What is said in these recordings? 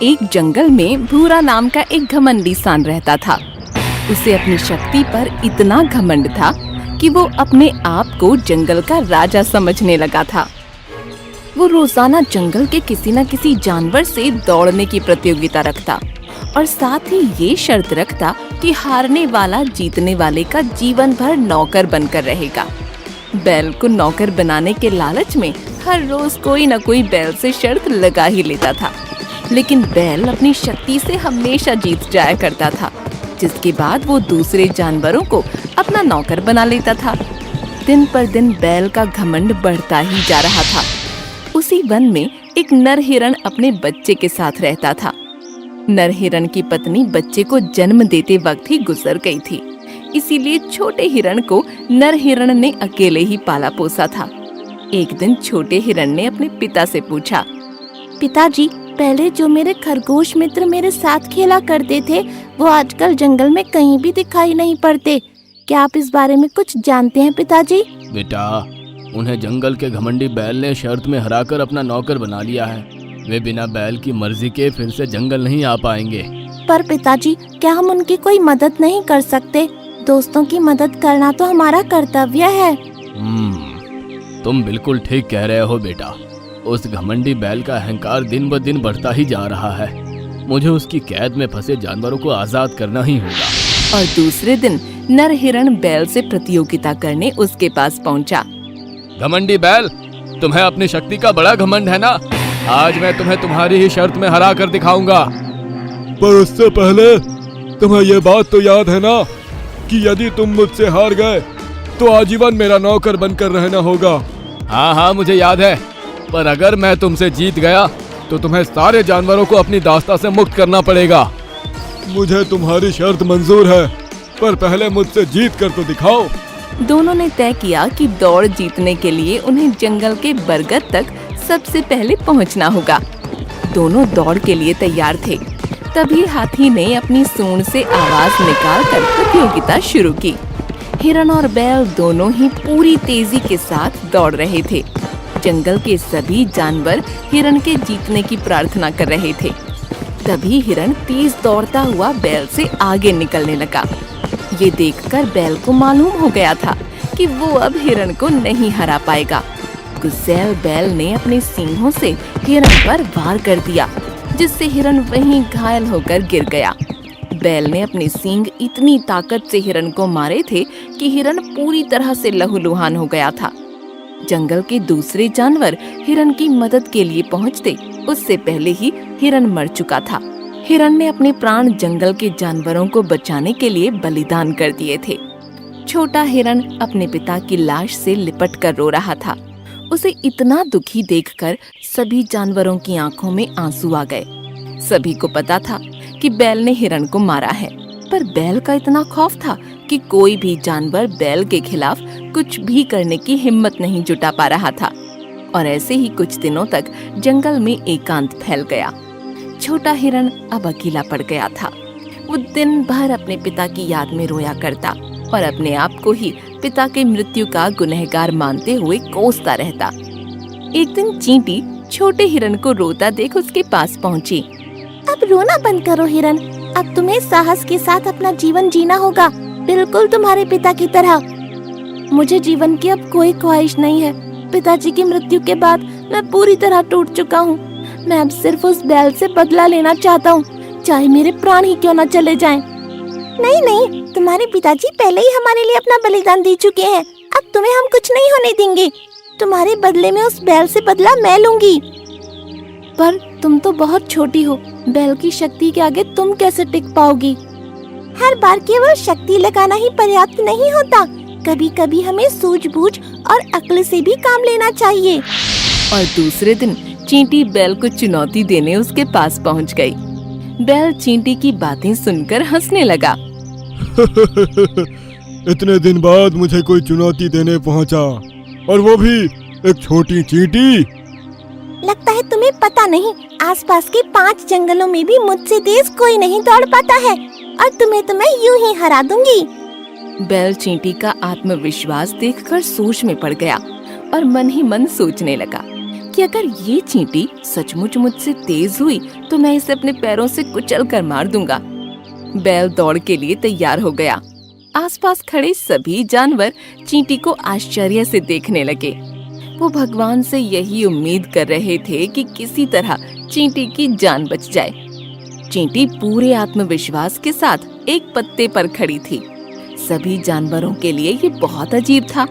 एक जंगल में भूरा नाम का एक घमंडी सांड रहता था। उसे अपनी शक्ति पर इतना घमंड था कि वो अपने आप को जंगल का राजा समझने लगा था। वो रोजाना जंगल के किसी न किसी जानवर से दौड़ने की प्रतियोगिता रखता और साथ ही ये शर्त रखता कि हारने वाला जीतने वाले का जीवन भर नौकर बनकर रहेगा। बैल को नौकर बनाने के लालच में हर रोज कोई न कोई बैल से शर्त लगा ही लेता था, लेकिन बैल अपनी शक्ति से हमेशा जीत जाया करता था, जिसके बाद वो दूसरे जानवरों को अपना नौकर बना लेता था। दिन पर दिन बैल का घमंड बढ़ता ही जा रहा था। उसी वन में एक नर हिरण अपने बच्चे के साथ रहता था। नर हिरण की पत्नी बच्चे को जन्म देते वक्त ही गुजर गई थी, इसीलिए छोटे हिरण को नर हिरण ने अकेले ही पाला पोसा था। एक दिन छोटे हिरण ने अपने पिता से पूछा, पिताजी, पहले जो मेरे खरगोश मित्र मेरे साथ खेला करते थे वो आजकल जंगल में कहीं भी दिखाई नहीं पड़ते। क्या आप इस बारे में कुछ जानते हैं पिताजी? बेटा, उन्हें जंगल के घमंडी बैल ने शर्त में हराकर अपना नौकर बना लिया है। वे बिना बैल की मर्जी के फिर से जंगल नहीं आ पाएंगे। पर पिताजी, क्या हम उनकी कोई मदद नहीं कर सकते? दोस्तों की मदद करना तो हमारा कर्तव्य है। तुम बिल्कुल ठीक कह रहे हो बेटा। उस घमंडी बैल का अहंकार दिन ब दिन बढ़ता ही जा रहा है। मुझे उसकी कैद में फंसे जानवरों को आजाद करना ही होगा। और दूसरे दिन नर हिरण बैल से प्रतियोगिता करने उसके पास पहुंचा। घमंडी बैल, तुम्हें अपनी शक्ति का बड़ा घमंड है ना? आज मैं तुम्हें तुम्हारी ही शर्त में हरा कर दिखाऊंगा। पर उससे पहले तुम्हें ये बात तो याद है ना कि यदि तुम मुझसे हार गए तो आजीवन मेरा नौकर बनकर रहना होगा। हाँ, मुझे याद है। पर अगर मैं तुमसे जीत गया तो तुम्हें सारे जानवरों को अपनी दास्ता से मुक्त करना पड़ेगा। मुझे तुम्हारी शर्त मंजूर है, पर पहले मुझसे जीत कर तो दिखाओ। दोनों ने तय किया कि दौड़ जीतने के लिए उन्हें जंगल के बरगद तक सबसे पहले पहुंचना होगा। दोनों दौड़ के लिए तैयार थे। तभी हाथी ने अपनी सूंड से आवाज निकालकर प्रतियोगिता शुरू की। हिरण और बैल दोनों ही पूरी तेजी के साथ दौड़ रहे थे। जंगल के सभी जानवर हिरण के जीतने की प्रार्थना कर रहे थे। तभी हिरण तेज दौड़ता हुआ बैल से आगे निकलने लगा। ये देखकर बैल को मालूम हो गया था कि वो अब हिरण को नहीं हरा पाएगा। गुस्सैल बैल ने अपने सींगों से हिरण पर वार कर दिया, जिससे हिरण वहीं घायल होकर गिर गया। बैल ने अपने सींग इतनी ताकत से हिरण को मारे थे कि हिरण पूरी तरह से लहूलुहान हो गया था। जंगल के दूसरे जानवर हिरण की मदद के लिए पहुंचते उससे पहले ही हिरण मर चुका था। हिरण ने अपने प्राण जंगल के जानवरों को बचाने के लिए बलिदान कर दिए थे। छोटा हिरण अपने पिता की लाश से लिपट कर रो रहा था। उसे इतना दुखी देखकर सभी जानवरों की आंखों में आंसू आ गए। सभी को पता था कि बैल ने हिरण को मारा है, पर बैल का इतना खौफ था कि कोई भी जानवर बैल के खिलाफ कुछ भी करने की हिम्मत नहीं जुटा पा रहा था। और ऐसे ही कुछ दिनों तक जंगल में एकांत फैल गया। छोटा हिरण अब अकेला पड़ गया था। वो दिन भर अपने पिता की याद में रोया करता और अपने आप को ही पिता के मृत्यु का गुनहगार मानते हुए कोसता रहता। एक दिन चींटी छोटे हिरण को रोता देख उसके पास पहुंची। अब रोना बंद करो हिरण, अब तुम्हें साहस के साथ अपना जीवन जीना होगा, बिल्कुल तुम्हारे पिता की तरह। मुझे जीवन की अब कोई ख्वाहिश नहीं है। पिताजी की मृत्यु के बाद मैं पूरी तरह टूट चुका हूँ। मैं अब सिर्फ उस बैल से बदला लेना चाहता हूँ, चाहे मेरे प्राण ही क्यों न चले जाएं। नहीं, तुम्हारे पिताजी पहले ही हमारे लिए अपना बलिदान दे चुके हैं। अब तुम्हें हम कुछ नहीं होने देंगे। तुम्हारे बदले में उस बैल से बदला मैं लूंगी। पर तुम तो बहुत छोटी हो, बैल की शक्ति के आगे तुम कैसे टिक पाओगी? हर बार केवल शक्ति लगाना ही पर्याप्त नहीं होता, कभी कभी हमें सूझबूझ और अक्ल से भी काम लेना चाहिए। और दूसरे दिन चींटी बैल को चुनौती देने उसके पास पहुंच गई। बैल चींटी की बातें सुनकर हंसने लगा। इतने दिन बाद मुझे कोई चुनौती देने पहुंचा, और वो भी एक छोटी चींटी। लगता है तुम्हें पता नहीं, आसपास के 5 जंगलों में भी मुझसे तेज कोई नहीं दौड़ पाता है, और तुम्हें यूं ही हरा दूंगी। बैल चींटी का आत्मविश्वास देखकर सोच में पड़ गया और मन ही मन सोचने लगा कि अगर ये चींटी सचमुच मुझसे तेज हुई तो मैं इसे अपने पैरों से कुचल कर मार दूंगा। बैल दौड़ के लिए तैयार हो गया। आसपास खड़े सभी जानवर चींटी को आश्चर्य से देखने लगे। वो भगवान से यही उम्मीद कर रहे थे कि किसी तरह चींटी की जान बच जाए। चींटी पूरे आत्मविश्वास के साथ एक पत्ते पर खड़ी थी। सभी जानवरों के लिए ये बहुत अजीब था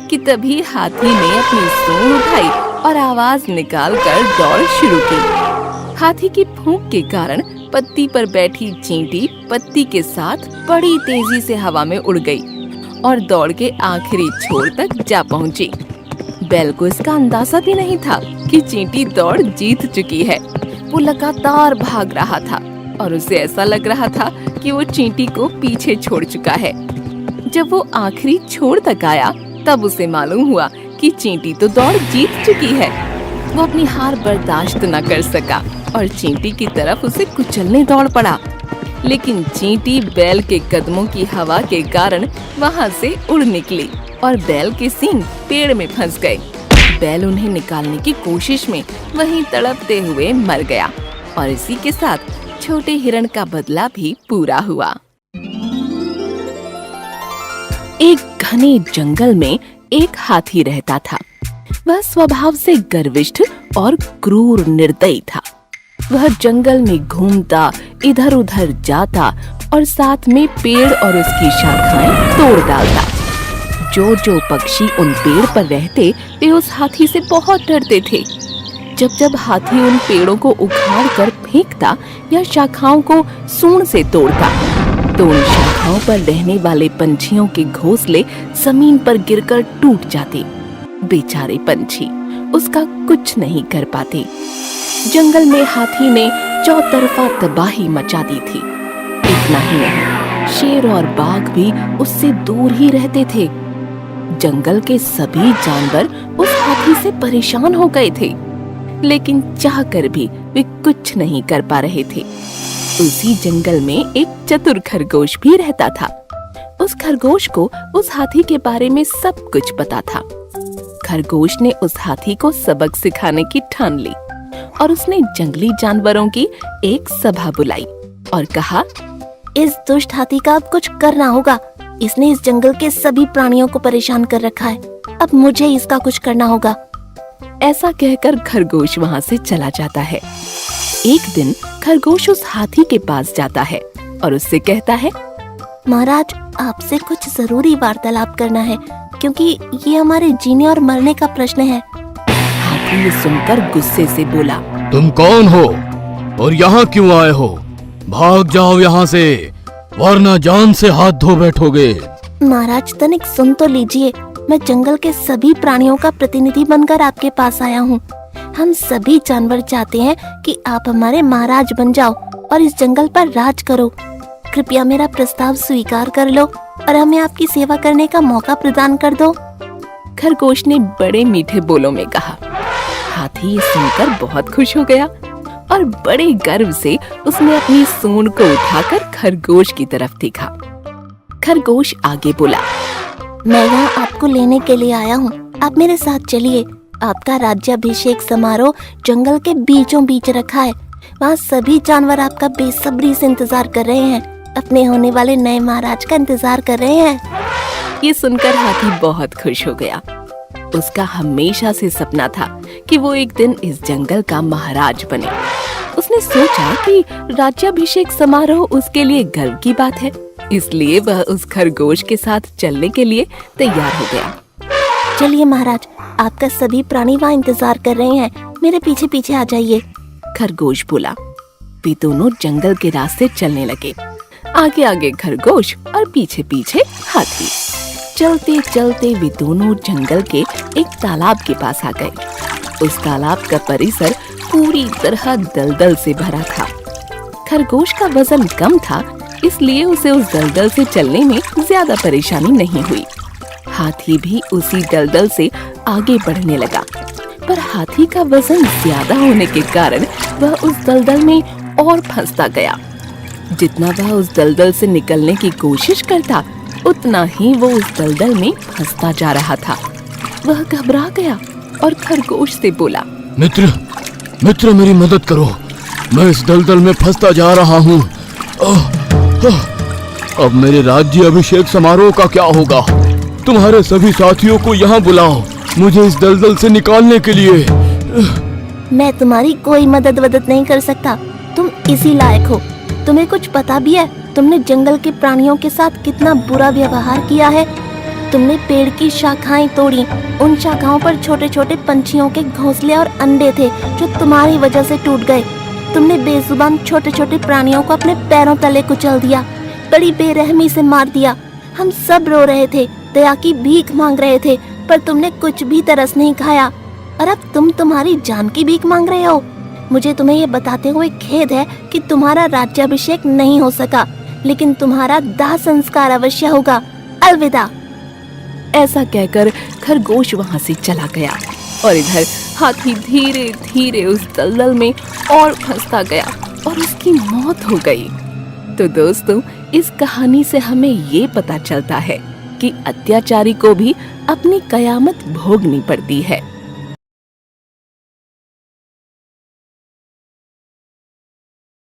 कि तभी हाथी ने अपनी सूंड उठाई और आवाज निकालकर दौड़ शुरू की। हाथी की फूंक के कारण पत्ती पर बैठी चींटी पत्ती के साथ बड़ी तेजी से हवा में उड़ गई और दौड़ के आखिरी छोर तक जा पहुंची। बैल को इसका अंदाजा भी नहीं था कि चींटी दौड़ जीत चुकी है। वो लगातार भाग रहा था और उसे ऐसा लग रहा था कि वो चींटी को पीछे छोड़ चुका है। जब वो आखिरी छोर तक आया तब उसे मालूम हुआ कि चींटी तो दौड़ जीत चुकी है। वो अपनी हार बर्दाश्त न कर सका और चींटी की तरफ उसे कुचलने दौड़ पड़ा। लेकिन चींटी बैल के कदमों की हवा के कारण वहां से उड़ निकली और बैल के सींग पेड़ में फंस गए। बैल उन्हें निकालने की कोशिश में वहीं तड़पते हुए मर गया और इसी के साथ छोटे हिरण का बदला भी पूरा हुआ। एक घने जंगल में एक हाथी रहता था। वह स्वभाव से गर्विष्ठ और क्रूर निर्दयी था। वह जंगल में घूमता, इधर उधर जाता और साथ में पेड़ और उसकी शाखाएं तोड़ डालता। जो पक्षी उन पेड़ पर रहते वे उस हाथी से बहुत डरते थे। जब हाथी उन पेड़ों को उखाड़ कर फेंकता या शाखाओं को सूंड से तोड़ता तो उन शाखाओं पर रहने वाले पंछियों के घोंसले जमीन पर गिरकर टूट जाते। बेचारे पंछी उसका कुछ नहीं कर पाते। जंगल में हाथी ने चौतरफा तबाही मचा दी थी। इतना ही नहीं, शेर और बाघ भी उससे दूर ही रहते थे। जंगल के सभी जानवर उस हाथी से परेशान हो गए थे, लेकिन चाहकर भी वे कुछ नहीं कर पा रहे थे। उसी जंगल में एक चतुर खरगोश भी रहता था। उस खरगोश को उस हाथी के बारे में सब कुछ पता था। खरगोश ने उस हाथी को सबक सिखाने की ठान ली और उसने जंगली जानवरों की एक सभा बुलाई और कहा, इस दुष्ट हाथी का अब कुछ करना होगा। इसने इस जंगल के सभी प्राणियों को परेशान कर रखा है। अब मुझे इसका कुछ करना होगा। ऐसा कहकर खरगोश वहाँ से चला जाता है। एक दिन खरगोश उस हाथी के पास जाता है और उससे कहता है, महाराज, आपसे कुछ जरूरी वार्तालाप करना है क्योंकि ये हमारे जीने और मरने का प्रश्न है। हाथी ये सुनकर गुस्से से बोला, तुम कौन हो और यहाँ क्यों आए हो? भाग जाओ यहाँ से, वरना जान से हाथ धो बैठोगे। महाराज, तनिक सुन तो लीजिए। मैं जंगल के सभी प्राणियों का प्रतिनिधि बनकर आपके पास आया हूँ। हम सभी जानवर चाहते हैं कि आप हमारे महाराज बन जाओ और इस जंगल पर राज करो। कृपया मेरा प्रस्ताव स्वीकार कर लो और हमें आपकी सेवा करने का मौका प्रदान कर दो। खरगोश ने बड़े मीठे बोलों में कहा। हाथी ये सुनकर बहुत खुश हो गया और बड़े गर्व से उसने अपनी सूंड को उठाकर खरगोश की तरफ देखा। खरगोश आगे बोला, मैं यहाँ आपको लेने के लिए आया हूँ। आप मेरे साथ चलिए। आपका राज्याभिषेक समारोह जंगल के बीचों बीच रखा है। वहाँ सभी जानवर आपका बेसब्री से इंतजार कर रहे हैं। अपने होने वाले नए महाराज का इंतजार कर रहे हैं। ये सुनकर हाथी बहुत खुश हो गया। उसका हमेशा से सपना था कि वो एक दिन इस जंगल का महाराज बने। उसने सोचा कि राज्याभिषेक समारोह उसके लिए गर्व की बात है, इसलिए वह उस खरगोश के साथ चलने के लिए तैयार हो गया। चलिए महाराज, आपका सभी प्राणी वहाँ इंतजार कर रहे हैं। मेरे पीछे पीछे आ जाइए। खरगोश बोला। वे दोनों जंगल के रास्ते चलने लगे। आगे आगे खरगोश और पीछे पीछे हाथी। चलते चलते वे दोनों जंगल के एक तालाब के पास आ गए। उस तालाब का परिसर पूरी तरह दलदल से भरा था। खरगोश का वजन कम था, इसलिए उसे उस दलदल से चलने में ज्यादा परेशानी नहीं हुई। हाथी भी उसी दलदल से आगे बढ़ने लगा, पर हाथी का वजन ज्यादा होने के कारण वह उस दलदल में और फंसता गया। जितना वह उस दलदल से निकलने की कोशिश करता, उतना ही वो उस दलदल में फंसता जा रहा था। वह घबरा गया और खरगोश से बोला, मित्र मित्र मेरी मदद करो, मैं इस दलदल में फंसता जा रहा हूँ। अब मेरे राज्य अभिषेक समारोह का क्या होगा? तुम्हारे सभी साथियों को यहाँ बुलाओ, मुझे इस दलदल से निकालने के लिए। मैं तुम्हारी कोई मदद नहीं कर सकता। तुम इसी लायक हो। तुम्हें कुछ पता भी है तुमने जंगल के प्राणियों के साथ कितना बुरा व्यवहार किया है? तुमने पेड़ की शाखाएं तोड़ी। उन शाखाओं पर छोटे छोटे पंछियों के घोंसले और अंडे थे जो तुम्हारी वजह से टूट गए। तुमने बेजुबान छोटे छोटे प्राणियों को अपने पैरों तले कुचल दिया, बड़ी बेरहमी से मार दिया। हम सब रो रहे थे, दया की भीख मांग रहे थे, पर तुमने कुछ भी तरस नहीं खाया और अब तुम तुम्हारी जान की भीख मांग रहे हो। मुझे तुम्हें ये बताते हुए खेद है कि तुम्हारा राज्याभिषेक नहीं हो सका, लेकिन तुम्हारा दाह संस्कार अवश्य होगा। अलविदा। ऐसा कहकर खरगोश वहां से चला गया और इधर हाथी धीरे धीरे उस दलदल में और फंसता गया और उसकी मौत हो गई। तो दोस्तों, इस कहानी से हमें ये पता चलता है कि अत्याचारी को भी अपनी कयामत भोगनी पड़ती है।